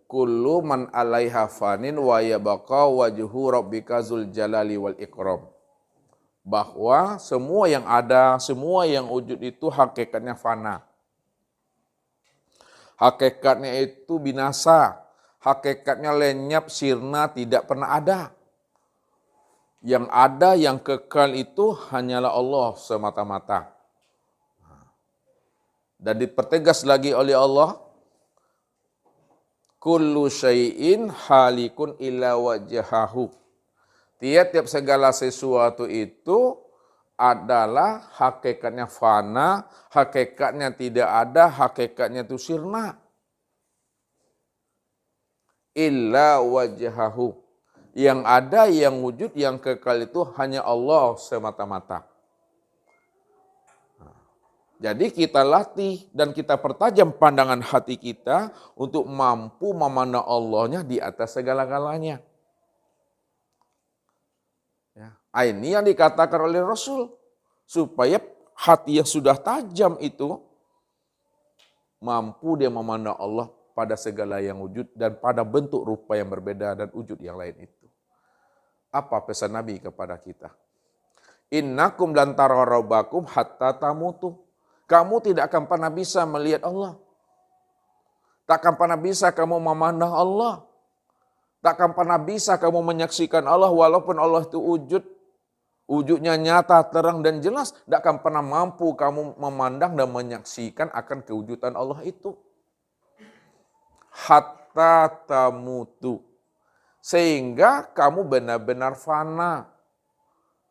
kullu man 'alaiha fanin wa yabqa wajhu rabbika dzul jalali wal ikram. Bahwa semua yang ada, semua yang wujud itu hakikatnya fana. Hakikatnya itu binasa, hakikatnya lenyap, sirna, tidak pernah ada. Yang ada, yang kekal itu hanyalah Allah semata-mata. Dan dipertegas lagi oleh Allah, kullu syai'in halikun illa wajhahu. Tiap-tiap segala sesuatu itu adalah hakikatnya fana, hakikatnya tidak ada, hakikatnya itu sirna. Illa wajhahu. Yang ada, yang wujud, yang kekal itu hanya Allah semata-mata. Jadi kita latih dan kita pertajam pandangan hati kita untuk mampu memandang Allahnya di atas segala-galanya. Ini yang dikatakan oleh Rasul. Supaya hati yang sudah tajam itu mampu dia memandang Allah pada segala yang wujud dan pada bentuk rupa yang berbeda dan wujud yang lain itu. Apa pesan Nabi kepada kita? Innakum lan tara rabbakum hatta tamutu. Kamu tidak akan pernah bisa melihat Allah. Tak akan pernah bisa kamu memandang Allah. Tak akan pernah bisa kamu menyaksikan Allah walaupun Allah itu wujudnya nyata, terang dan jelas. Tak akan pernah mampu kamu memandang dan menyaksikan akan kewujudan Allah itu. Hatta tamutu. Sehingga kamu benar-benar fana.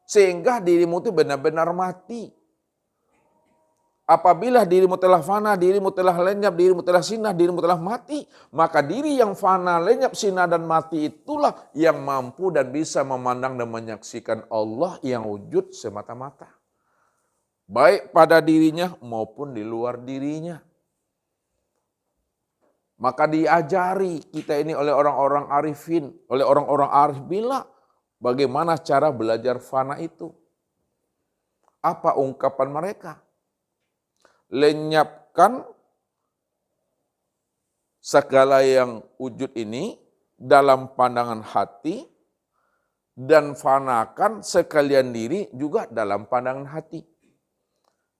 Sehingga dirimu itu benar-benar mati. Apabila dirimu telah fana, dirimu telah lenyap, dirimu telah sinah, dirimu telah mati, maka diri yang fana, lenyap, sinah, dan mati itulah yang mampu dan bisa memandang dan menyaksikan Allah yang wujud semata-mata. Baik pada dirinya maupun di luar dirinya. Maka diajari kita ini oleh orang-orang arifin, oleh orang-orang arif bila bagaimana cara belajar fana itu. Apa ungkapan mereka? Lenyapkan segala yang wujud ini dalam pandangan hati dan fanakan sekalian diri juga dalam pandangan hati.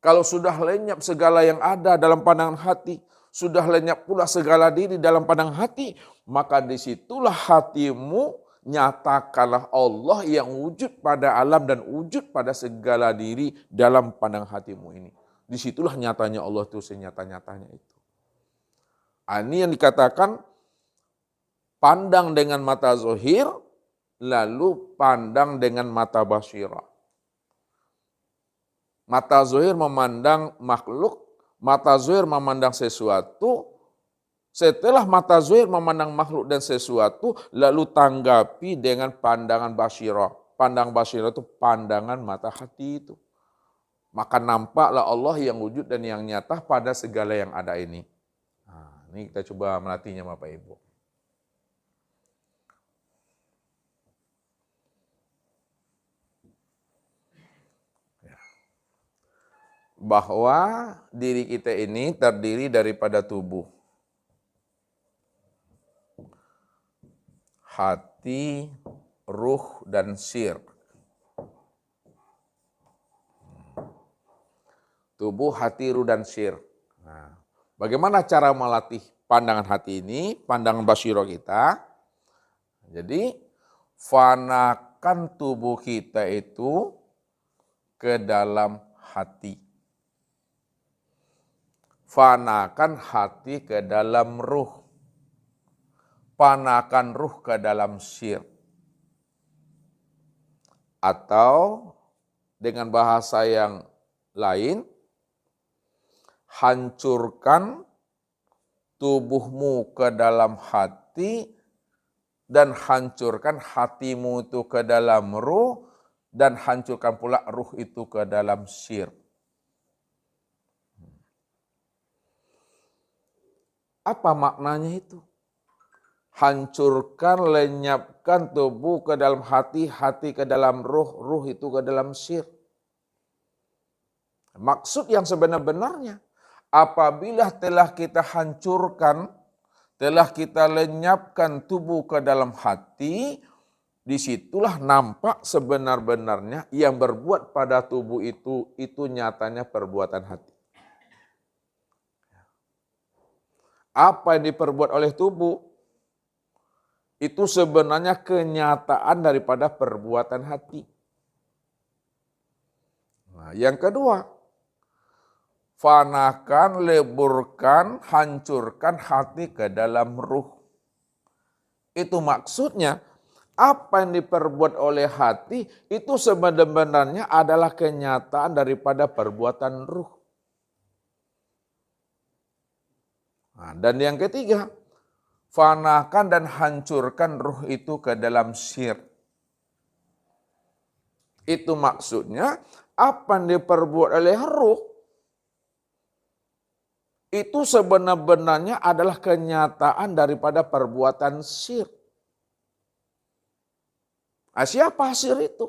Kalau sudah lenyap segala yang ada dalam pandangan hati, sudah lenyap pula segala diri dalam pandangan hati, maka disitulah hatimu nyatakanlah Allah yang wujud pada alam dan wujud pada segala diri dalam pandangan hatimu ini. Disitulah nyatanya Allah itu senyata-nyatanya itu. Ini yang dikatakan pandang dengan mata zahir, lalu pandang dengan mata basirah. Mata zahir memandang makhluk, mata zahir memandang sesuatu. Setelah mata zahir memandang makhluk dan sesuatu, lalu tanggapi dengan pandangan basirah. Pandang basirah itu pandangan mata hati itu. Maka nampaklah Allah yang wujud dan yang nyata pada segala yang ada ini. Nah, ini kita coba melatihnya Bapak Ibu. Bahwa diri kita ini terdiri daripada tubuh, hati, ruh, dan sir. Tubuh, hati, ruh, dan sir. Nah, bagaimana cara melatih pandangan hati ini, pandangan basirah kita? Jadi, fanakan tubuh kita itu ke dalam hati. Fanakan hati ke dalam ruh. Fanakan ruh ke dalam sir. Atau dengan bahasa yang lain, hancurkan tubuhmu ke dalam hati dan hancurkan hatimu itu ke dalam ruh dan hancurkan pula ruh itu ke dalam sir. Apa maknanya itu? Hancurkan, lenyapkan tubuh ke dalam hati, hati ke dalam ruh, ruh itu ke dalam sir. Maksud yang sebenar-benarnya, apabila telah kita hancurkan, telah kita lenyapkan tubuh ke dalam hati, disitulah nampak sebenar-benarnya yang berbuat pada tubuh itu nyatanya perbuatan hati. Apa yang diperbuat oleh tubuh, itu sebenarnya kenyataan daripada perbuatan hati. Nah, yang kedua, fanakan, leburkan, hancurkan hati ke dalam ruh. Itu maksudnya, apa yang diperbuat oleh hati itu sebenarnya adalah kenyataan daripada perbuatan ruh. Nah, dan yang ketiga, fanakan dan hancurkan ruh itu ke dalam syirk. Itu maksudnya, apa yang diperbuat oleh ruh itu sebenarnya adalah kenyataan daripada perbuatan syirk. Nah, siapa syirk itu?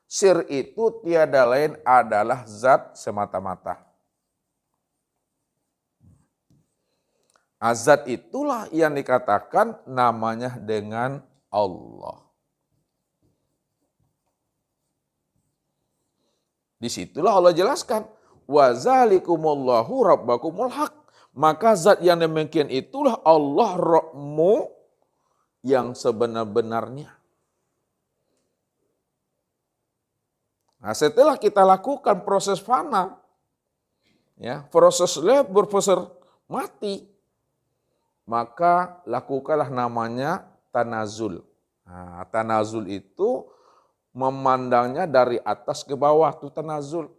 Syirk itu tiada lain adalah zat semata-mata. Zat itulah yang dikatakan namanya dengan Allah. Disitulah Allah jelaskan, wa zalikumullahu rabbakumul haq. Maka zat yang demikian itulah Allah Rabbmu yang sebenar-benarnya. Nah, setelah kita lakukan proses fana, ya, proses lebur, proses mati, maka lakukanlah namanya tanazul. Nah, tanazul itu memandangnya dari atas ke bawah, itu tanazul.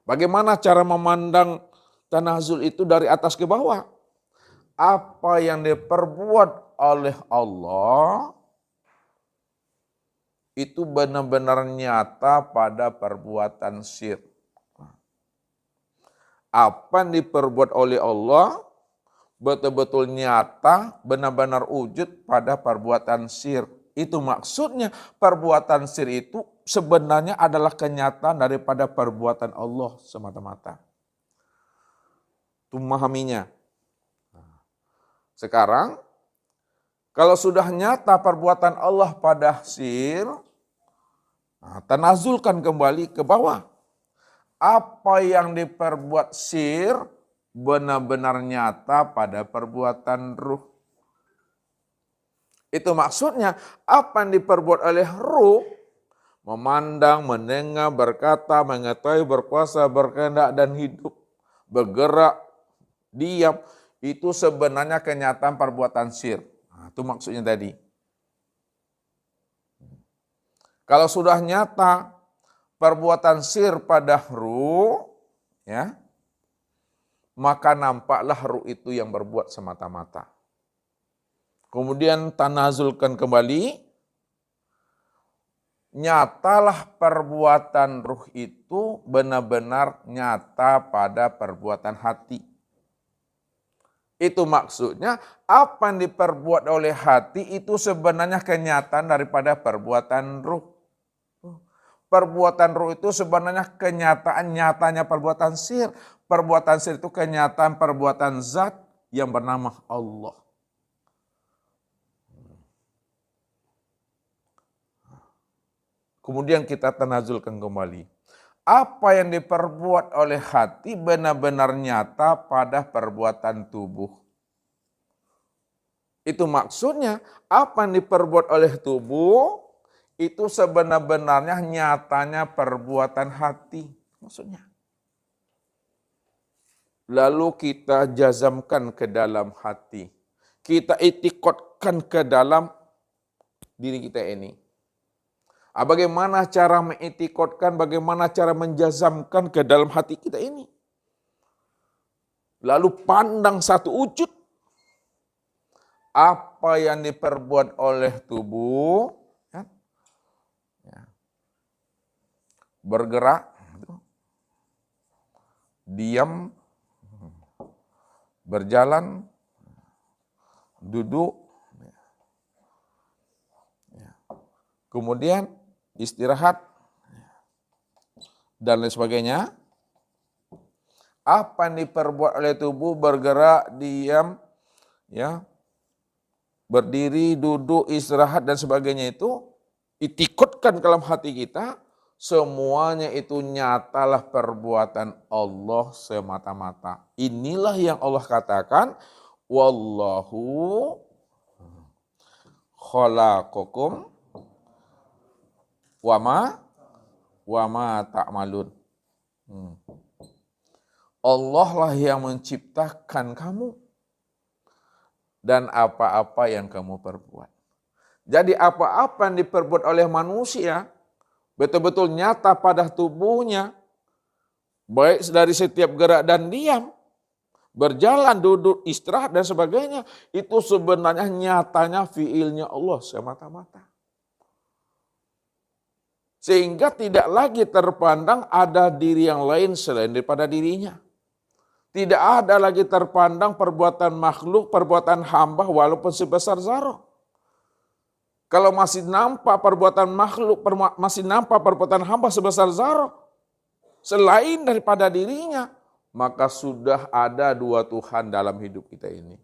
Bagaimana cara memandang tanazul itu dari atas ke bawah? Apa yang diperbuat oleh Allah itu benar-benar nyata pada perbuatan syirk. Apa yang diperbuat oleh Allah betul-betul nyata, benar-benar wujud pada perbuatan syirk. Itu maksudnya perbuatan syirk itu sebenarnya adalah kenyataan daripada perbuatan Allah semata-mata. Itu memahaminya. Sekarang, kalau sudah nyata perbuatan Allah pada syirk, tanazulkan kembali ke bawah. Apa yang diperbuat syirk benar-benar nyata pada perbuatan ruh. Itu maksudnya apa yang diperbuat oleh ruh, memandang, mendengar, berkata, mengetahui, berkuasa, berkehendak dan hidup, bergerak, diam, itu sebenarnya kenyataan perbuatan syirk. Nah, itu maksudnya tadi. Kalau sudah nyata perbuatan syirk pada ruh, ya, maka nampaklah ruh itu yang berbuat semata-mata. Kemudian tanazulkan kembali, nyatalah perbuatan ruh itu benar-benar nyata pada perbuatan hati. Itu maksudnya apa yang diperbuat oleh hati itu sebenarnya kenyataan daripada perbuatan ruh. Perbuatan ruh itu sebenarnya kenyataan nyatanya perbuatan syirk. Perbuatan syirk itu kenyataan perbuatan zat yang bernama Allah. Kemudian kita tanazulkan kembali. Apa yang diperbuat oleh hati benar-benar nyata pada perbuatan tubuh. Itu maksudnya apa yang diperbuat oleh tubuh itu sebenar-benarnya nyatanya perbuatan hati. Maksudnya. Lalu kita jazamkan ke dalam hati. Kita itikotkan ke dalam diri kita ini. Bagaimana cara mengitikotkan, bagaimana cara menjazamkan ke dalam hati kita ini. Lalu pandang satu wujud. Apa yang diperbuat oleh tubuh, ya, bergerak, diam, berjalan, duduk, kemudian istirahat, dan lain sebagainya. Apa yang diperbuat oleh tubuh, bergerak, diam, ya, berdiri, duduk, istirahat dan sebagainya itu itikutkan ke dalam hati kita, semuanya itu nyatalah perbuatan Allah semata-mata. Inilah yang Allah katakan, wallahu khalaqakum wama ta'malun. Allah lah yang menciptakan kamu dan apa-apa yang kamu perbuat. Jadi apa-apa yang diperbuat oleh manusia betul-betul nyata pada tubuhnya, baik dari setiap gerak dan diam, berjalan, duduk, istirahat dan sebagainya, itu sebenarnya nyatanya fiilnya Allah semata-mata. Sehingga tidak lagi terpandang ada diri yang lain selain daripada dirinya. Tidak ada lagi terpandang perbuatan makhluk, perbuatan hamba walaupun sebesar zarah. Kalau masih nampak perbuatan makhluk, masih nampak perbuatan hamba sebesar zarah, selain daripada dirinya, maka sudah ada dua Tuhan dalam hidup kita ini.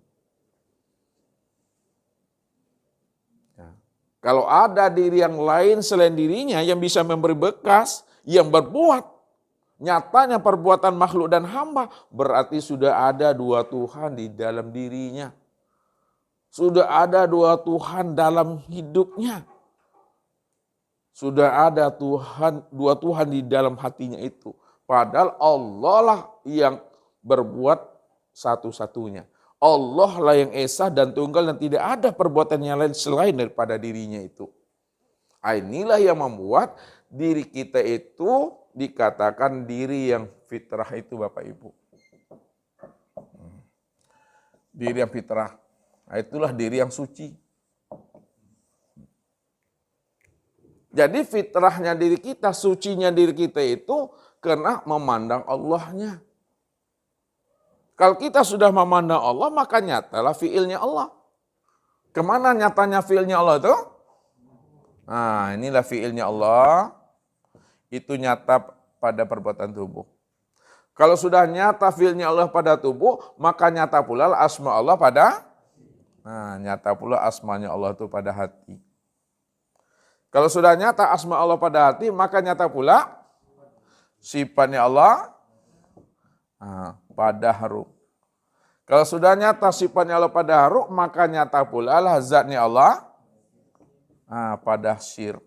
Ya. Kalau ada diri yang lain selain dirinya yang bisa memberi bekas, yang berbuat, nyatanya perbuatan makhluk dan hamba, berarti sudah ada dua Tuhan di dalam dirinya. Sudah ada dua Tuhan dalam hidupnya. Sudah ada dua Tuhan di dalam hatinya itu. Padahal Allah lah yang berbuat satu-satunya. Allah lah yang esa dan tunggal dan tidak ada perbuatan yang lain selain daripada dirinya itu. Inilah yang membuat diri kita itu dikatakan diri yang fitrah itu Bapak Ibu. Diri yang fitrah, itulah diri yang suci. Jadi fitrahnya diri kita, sucinya diri kita itu karena memandang Allahnya. Kalau kita sudah memandang Allah, maka nyatalah fiilnya Allah. Kemana nyatanya fiilnya Allah itu? Nah, inilah fiilnya Allah. Itu nyata pada perbuatan tubuh. Kalau sudah nyata fiilnya Allah pada tubuh, maka nyata pula asma Allah pada, nyata pula asmanya Allah itu pada hati. Kalau sudah nyata asma Allah pada hati, maka nyata pula sifatnya Allah pada haru. Kalau sudah nyata sifatnya Allah pada haru, maka nyata pula lah zatnya Allah pada syir.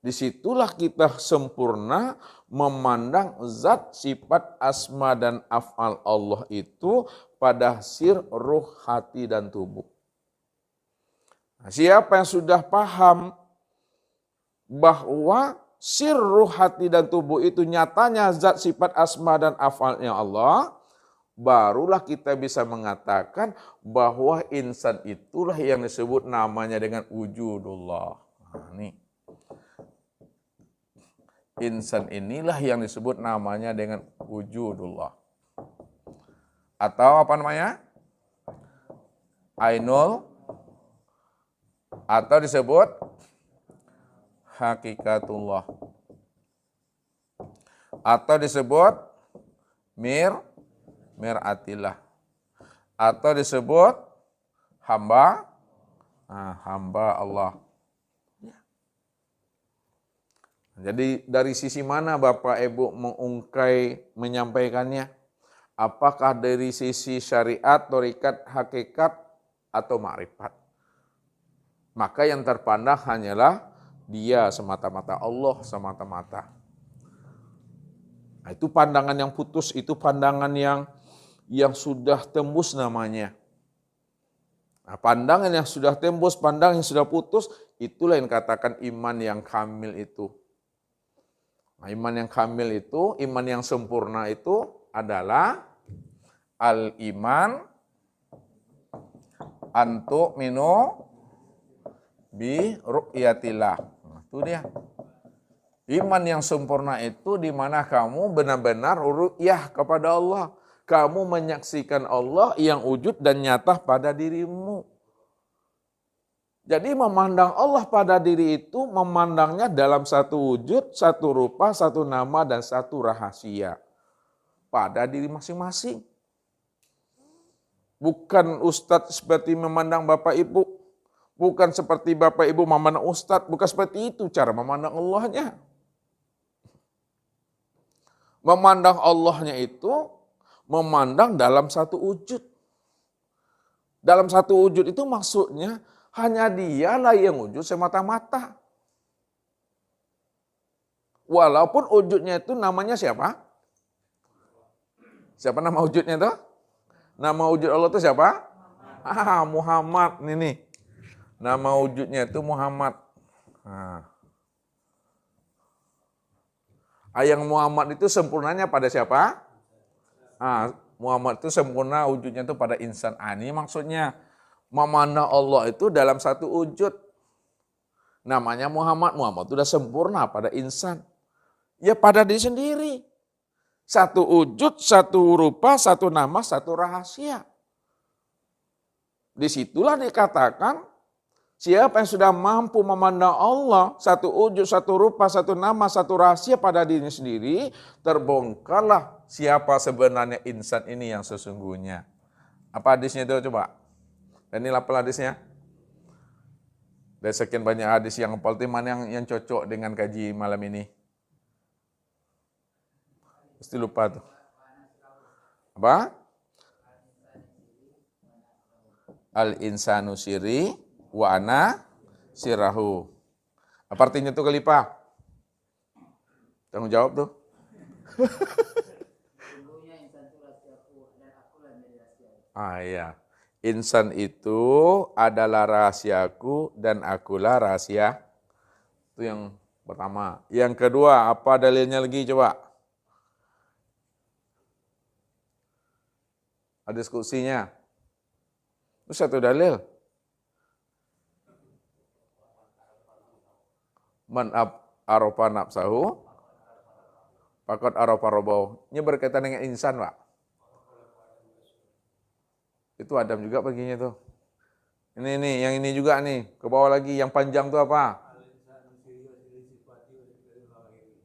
Disitulah kita sempurna memandang zat, sifat, asma, dan af'al Allah itu pada sir, ruh, hati, dan tubuh. Nah, siapa yang sudah paham bahwa sir, ruh, hati, dan tubuh itu nyatanya zat, sifat, asma, dan af'alnya Allah, barulah kita bisa mengatakan bahwa insan itulah yang disebut namanya dengan wujudullah. Nah, ini. Insan inilah yang disebut namanya dengan wujudullah. Atau apa namanya? Ainul, atau disebut hakikatullah. Atau disebut miratillah. Atau disebut hamba Allah. Jadi dari sisi mana Bapak Ibu menyampaikannya? Apakah dari sisi syariat, thariqat, hakikat, atau ma'rifat? Maka yang terpandang hanyalah dia semata-mata, Allah semata-mata. Nah, itu pandangan yang putus, itu pandangan yang sudah tembus namanya. Nah, pandangan yang sudah tembus, pandangan yang sudah putus, itulah yang katakan iman yang kamil itu. Nah, iman yang kamil itu, iman yang sempurna itu adalah al-iman antu minu bi ru'yatillah. Nah, itu dia. Iman yang sempurna itu di mana kamu benar-benar ru'yah kepada Allah. Kamu menyaksikan Allah yang wujud dan nyata pada dirimu. Jadi memandang Allah pada diri itu memandangnya dalam satu wujud, satu rupa, satu nama, dan satu rahasia. pada diri masing-masing. Bukan ustadz seperti memandang bapak ibu, bukan seperti bapak ibu memandang ustadz, bukan seperti itu cara memandang Allahnya. Memandang Allahnya itu memandang dalam satu wujud. Dalam satu wujud itu maksudnya hanya dialah yang wujud semata-mata. Walaupun wujudnya itu namanya siapa? Siapa nama wujudnya itu? Nama wujud Allah itu siapa? Muhammad. Ini. Nama wujudnya itu Muhammad. Yang Muhammad itu sempurnanya pada siapa? Muhammad itu sempurna wujudnya itu pada insan. Ini maksudnya memandang Allah itu dalam satu wujud. Namanya Muhammad. Muhammad itu sudah sempurna pada insan. Ya pada diri sendiri. Satu wujud, satu rupa, satu nama, satu rahasia. Disitulah dikatakan siapa yang sudah mampu memandang Allah, satu wujud, satu rupa, satu nama, satu rahasia pada dirinya sendiri, terbongkarlah siapa sebenarnya insan ini yang sesungguhnya. Apa hadisnya itu coba? Dan ini apa hadisnya? Dari sekian banyak hadis yang penting mana yang cocok dengan kaji malam ini? Pasti lupa tuh. Apa? Al-insanu siri wa ana sirahu. Apa artinya tuh Khalifah? Tanggung jawab tuh. Iya. Insan itu adalah rahasiaku dan akulah rahasia. Itu yang pertama. Yang kedua, apa dalilnya lagi coba? Ada diskusinya. Itu satu dalil. Man arofa nafsahu faqad arofa rabbahu. Ini berkaitan dengan insan, Pak. Itu Adam juga baginya tuh. Ini nih, yang ini juga nih. Ke bawah lagi, yang panjang tuh apa?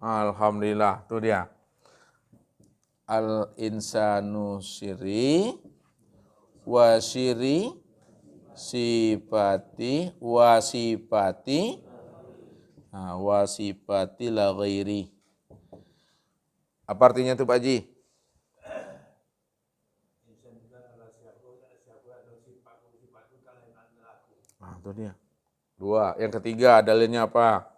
Alhamdulillah, tuh dia. Al-insanu siri wa siri sifati wasifati la ghairi. Apa artinya tuh Pak Haji? Itu dia. Dua. Yang ketiga dalilnya apa?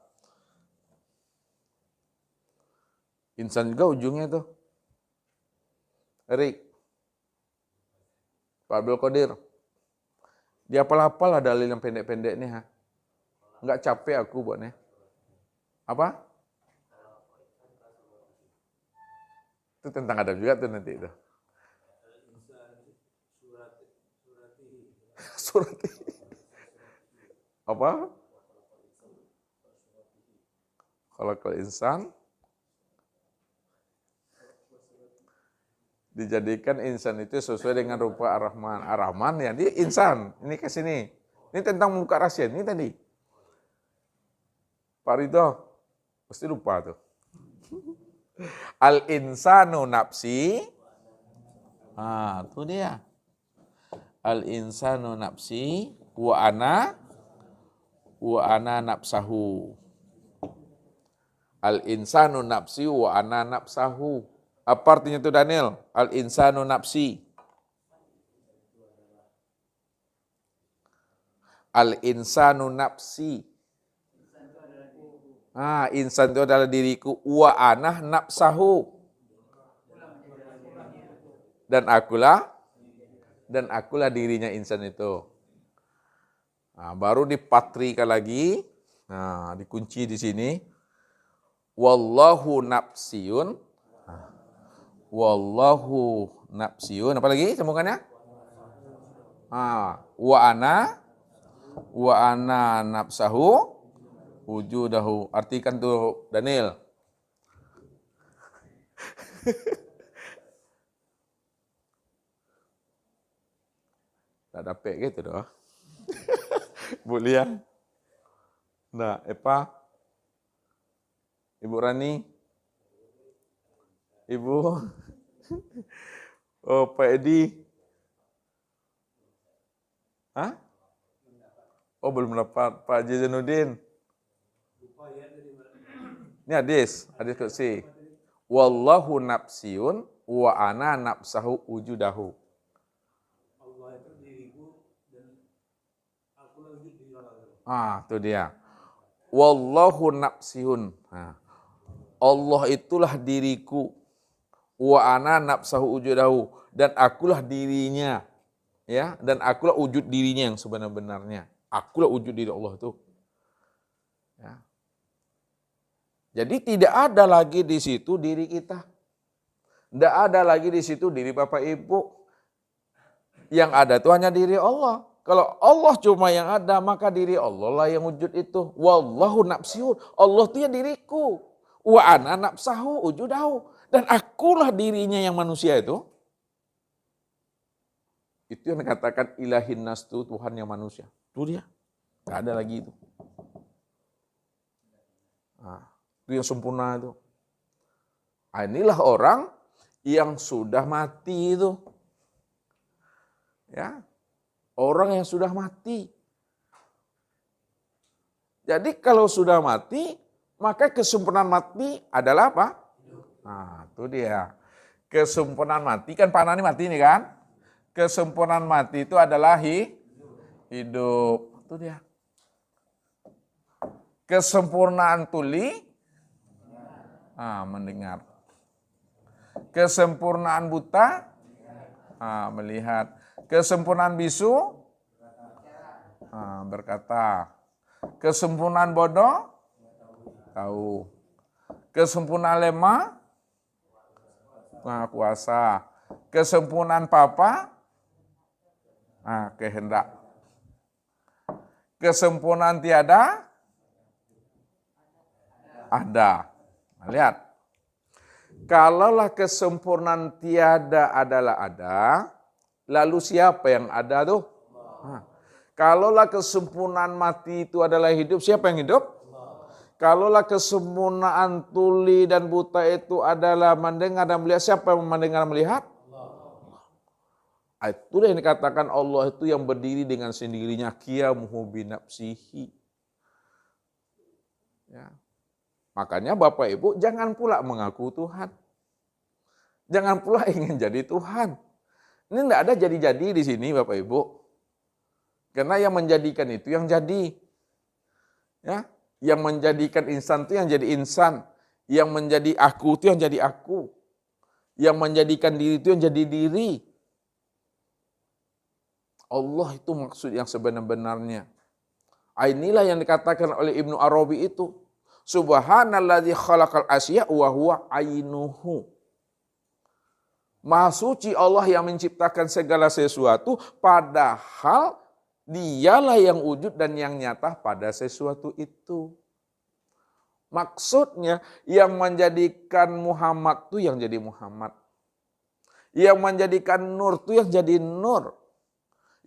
Insan juga ujungnya tuh. Erik, Pak Abdul Qadir, dia apal-apal dalil yang pendek-pendek nih, ha? Nggak capek aku buatnya. Apa? Itu tentang Adam juga tuh nanti itu. Surati. Apa? Khalaqal insan. Dijadikan insan itu sesuai dengan rupa Ar-Rahman. Ar-Rahman ya, dia insan. Ini ke sini. Ini tentang muka rahasia ini tadi. Pak Ridho, pasti lupa tuh. Al-insanu nafsi. Itu dia. Al-insanu nafsi wa ana nafsahu. Al-insanu nafsi wa ana nafsahu. Apa artinya itu Daniel? Al-insanu nafsi. Al-insanu nafsi. Insan itu adalah diriku. Wa ana nafsahu. Dan akulah dirinya insan itu. Baru dipatrikan lagi. Dikunci di sini. Wallahu nafsiyun. Wallahu nafsiyun. Apa lagi sambungannya? Wa ana nafsahu wujudahu. Artikan tuh Daniel. Tak dapat gitu doh. Bu Lia. Nah, Epa. Ibu Rani. Ibu Oh, Pak Edi. Hah? Oh, belum dapat. Pak Haji Zainuddin. Ini hadis qudsi. Wallahu nafsiun wa ana nafsahu wujudahu. Allah itu diriku dan aku wujud di Allah. Itu dia. Wallahu nafsiun. Allah itulah diriku. Wa ana nafsahu wujudahu, dan akulah dirinya. Ya, dan akulah wujud dirinya yang sebenar-benarnya. Akulah wujud diri Allah itu. Ya. Jadi tidak ada lagi di situ diri kita. Tidak ada lagi di situ diri Bapak Ibu. Yang ada itu hanya diri Allah. Kalau Allah cuma yang ada, maka diri Allah lah yang wujud itu. Wallahu nafsiun. Allah itu ya diriku. Wa ana nafsahu wujudahu. Dan akulah dirinya yang manusia itu. Itu yang dikatakan ilahin nas itu Tuhan yang manusia. Itu dia. Tidak ada lagi itu. Itu yang sempurna itu. Inilah orang yang sudah mati itu. Ya. Orang yang sudah mati. Jadi kalau sudah mati, maka kesempurnaan mati adalah apa? Itu dia. Kesempurnaan mati, kan panah ini mati nih kan? Kesempurnaan mati itu adalah hidup. Itu dia. Kesempurnaan tuli, mendengar. Kesempurnaan buta, melihat. Kesempurnaan bisu, berkata. Kesempurnaan bodoh, tahu. Kesempurnaan lemah, kuasa. Kesempurnaan papa, kehendak. Kesempurnaan tiada, ada. Lihat. Kalaulah kesempurnaan tiada adalah ada, lalu siapa yang ada tuh? Kalaulah kesempurnaan mati itu adalah hidup, siapa yang hidup? Kalaulah kesempurnaan tuli dan buta itu adalah mendengar dan melihat, siapa yang mendengar dan melihat? Itulah yang dikatakan Allah itu yang berdiri dengan sendirinya, qiyamuhu binafsihi. Ya. Makanya Bapak Ibu jangan pula mengaku Tuhan. Jangan pula ingin jadi Tuhan. Ini tidak ada jadi-jadi di sini Bapak Ibu. Karena yang menjadikan itu yang jadi. Ya, yang menjadikan insan itu yang jadi insan. Yang menjadi aku itu yang jadi aku. Yang menjadikan diri itu yang jadi diri. Allah itu maksud yang sebenar-benarnya. Inilah yang dikatakan oleh Ibnu Arabi itu. Subhanalladzi khalaqal asya wa huwa ainuhu. Maha suci Allah yang menciptakan segala sesuatu, padahal dialah yang wujud dan yang nyata pada sesuatu itu. Maksudnya yang menjadikan Muhammad itu yang jadi Muhammad. Yang menjadikan Nur itu yang jadi Nur.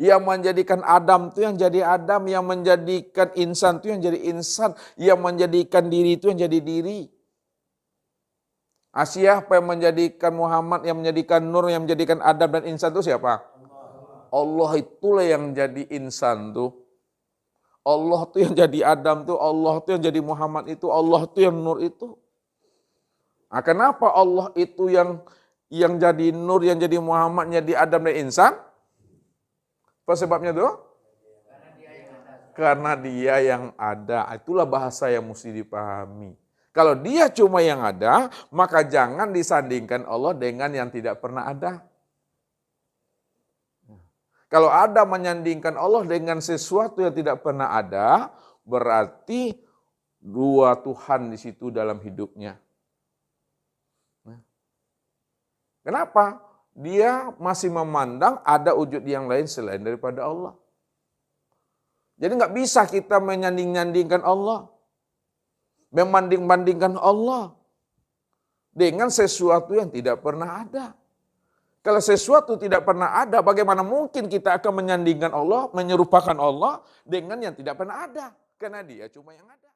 Yang menjadikan Adam itu yang jadi Adam, yang menjadikan insan itu yang jadi insan, yang menjadikan diri itu yang jadi diri. Siapa yang menjadikan Muhammad, yang menjadikan Nur, yang menjadikan Adam dan insan itu siapa? Allah itulah yang jadi insan tuh. Allah itu yang jadi Adam tuh, Allah itu yang jadi Muhammad itu, Allah itu yang Nur itu. Kenapa Allah itu yang jadi Nur, yang jadi Muhammad, yang jadi Adam dan insan? Apa sebabnya tuh? Karena dia yang ada. Itulah bahasa yang mesti dipahami. Kalau dia cuma yang ada, maka jangan disandingkan Allah dengan yang tidak pernah ada. Kalau ada menyandingkan Allah dengan sesuatu yang tidak pernah ada, berarti dua Tuhan di situ dalam hidupnya. Kenapa? Dia masih memandang ada wujud yang lain selain daripada Allah. Jadi nggak bisa kita menyanding-nyandingkan Allah. Membanding-bandingkan Allah dengan sesuatu yang tidak pernah ada. Kalau sesuatu tidak pernah ada, bagaimana mungkin kita akan menyandingkan Allah, menyerupakan Allah dengan yang tidak pernah ada? Karena dia cuma yang ada.